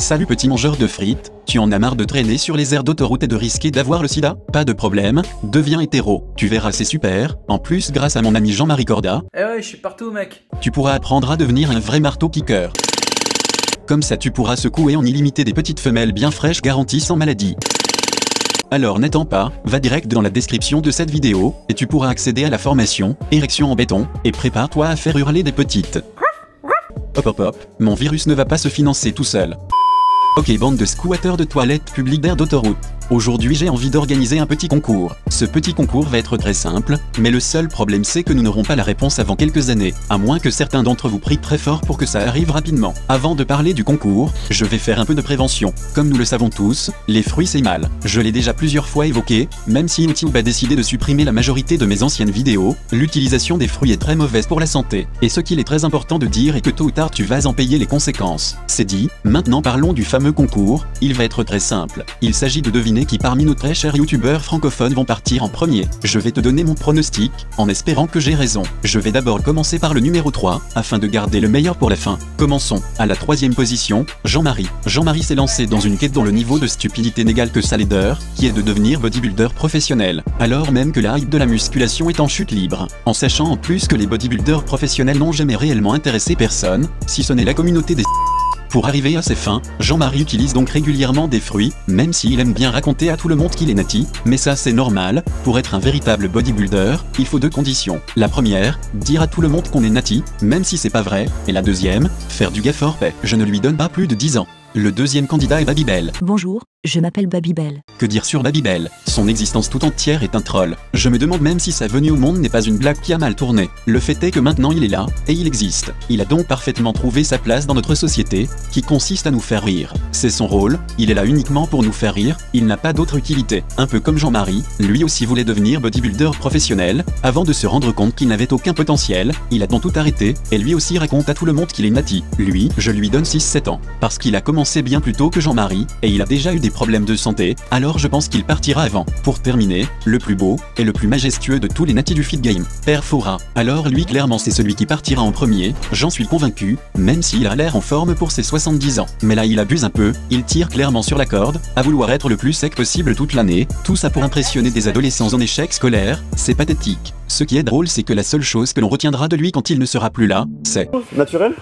Salut petit mangeur de frites, tu en as marre de traîner sur les aires d'autoroute et de risquer d'avoir le sida? Pas de problème, deviens hétéro, tu verras c'est super, en plus grâce à mon ami Jean-Marie Corda. Eh ouais, je suis partout mec. Tu pourras apprendre à devenir un vrai marteau kicker. Comme ça tu pourras secouer en illimité des petites femelles bien fraîches garanties sans maladie. Alors n'attends pas, va direct dans la description de cette vidéo, et tu pourras accéder à la formation, érection en béton, et prépare-toi à faire hurler des petites. Hop hop hop, mon virus ne va pas se financer tout seul. Ok bande de squatteurs de toilettes publiques d'air d'autoroute. Aujourd'hui j'ai envie d'organiser un petit concours. Ce petit concours va être très simple, mais le seul problème c'est que nous n'aurons pas la réponse avant quelques années, à moins que certains d'entre vous prient très fort pour que ça arrive rapidement. Avant de parler du concours, je vais faire un peu de prévention. Comme nous le savons tous, les fruits c'est mal. Je l'ai déjà plusieurs fois évoqué, même si YouTube a décidé de supprimer la majorité de mes anciennes vidéos, l'utilisation des fruits est très mauvaise pour la santé. Et ce qu'il est très important de dire est que tôt ou tard tu vas en payer les conséquences. C'est dit, maintenant parlons du fameux concours, il va être très simple. Il s'agit de deviner qui parmi nos très chers youtubeurs francophones vont partir en premier. Je vais te donner mon pronostic, en espérant que j'ai raison. Je vais d'abord commencer par le numéro 3, afin de garder le meilleur pour la fin. Commençons. À la 3e position, Jean-Marie. Jean-Marie s'est lancé dans une quête dont le niveau de stupidité n'égale que sa laideur, qui est de devenir bodybuilder professionnel. Alors même que la hype de la musculation est en chute libre. En sachant en plus que les bodybuilders professionnels n'ont jamais réellement intéressé personne, si ce n'est la communauté des Pour arriver à ses fins, Jean-Marie utilise donc régulièrement des fruits, même s'il aime bien raconter à tout le monde qu'il est nati, mais ça c'est normal, pour être un véritable bodybuilder, il faut 2 conditions. La première, dire à tout le monde qu'on est nati, même si c'est pas vrai, et la deuxième, faire du gaffe hors paix. Je ne lui donne pas plus de 10 ans. Le deuxième candidat est Babybel. Bonjour, je m'appelle Babybel. Que dire sur Babybel? Son existence tout entière est un troll. Je me demande même si sa venue au monde n'est pas une blague qui a mal tourné. Le fait est que maintenant il est là, et il existe. Il a donc parfaitement trouvé sa place dans notre société, qui consiste à nous faire rire. C'est son rôle, il est là uniquement pour nous faire rire, il n'a pas d'autre utilité. Un peu comme Jean-Marie, lui aussi voulait devenir bodybuilder professionnel, avant de se rendre compte qu'il n'avait aucun potentiel, il a donc tout arrêté, et lui aussi raconte à tout le monde qu'il est nati. Lui, je lui donne 6-7 ans, parce qu'il a commencé bien plus tôt que Jean-Marie, et il a déjà eu des problèmes de santé, alors je pense qu'il partira avant. Pour terminer, le plus beau, et le plus majestueux de tous les natis du feed game, Père Fora. Alors lui clairement c'est celui qui partira en premier, j'en suis convaincu, même s'il a l'air en forme pour ses 70 ans. Mais là il abuse un peu, il tire clairement sur la corde, à vouloir être le plus sec possible toute l'année, tout ça pour impressionner des adolescents en échec scolaire, c'est pathétique. Ce qui est drôle c'est que la seule chose que l'on retiendra de lui quand il ne sera plus là, c'est... Naturel?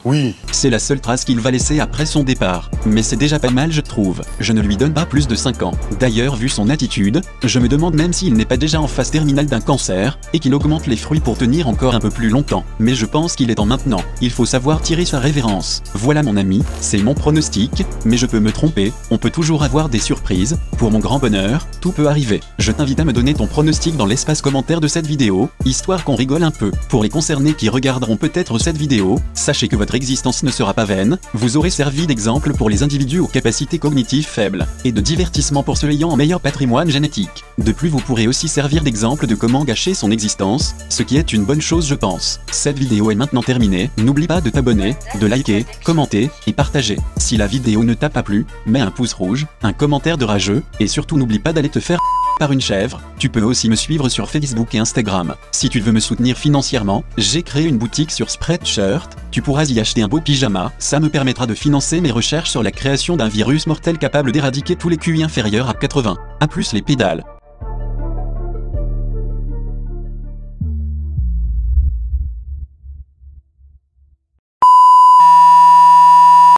Oui. C'est la seule trace qu'il va laisser après son départ. Mais c'est déjà pas mal je trouve. Je ne lui donne pas plus de 5 ans. D'ailleurs vu son attitude, je me demande même s'il n'est pas déjà en phase terminale d'un cancer, et qu'il augmente les fruits pour tenir encore un peu plus longtemps. Mais je pense qu'il est temps maintenant. Il faut savoir tirer sa révérence. Voilà mon ami, c'est mon pronostic, mais je peux me tromper, on peut toujours avoir des surprises. Pour mon grand bonheur, tout peut arriver. Je t'invite à me donner ton pronostic dans l'espace commentaire de cette vidéo, histoire qu'on rigole un peu. Pour les concernés qui regarderont peut-être cette vidéo, sachez que votre existence ne sera pas vaine, vous aurez servi d'exemple pour les individus aux capacités cognitives faibles, et de divertissement pour ceux ayant un meilleur patrimoine génétique. De plus vous pourrez aussi servir d'exemple de comment gâcher son existence, ce qui est une bonne chose je pense. Cette vidéo est maintenant terminée, n'oublie pas de t'abonner, de liker, commenter, et partager. Si la vidéo ne t'a pas plu, mets un pouce rouge, un commentaire de rageux, et surtout n'oublie pas d'aller te faire par une chèvre. Tu peux aussi me suivre sur Facebook et Instagram. Si tu veux me soutenir financièrement, j'ai créé une boutique sur Spreadshirt, tu pourras y acheter un beau pyjama, ça me permettra de financer mes recherches sur la création d'un virus mortel capable d'éradiquer tous les QI inférieurs à 80. A plus les pédales.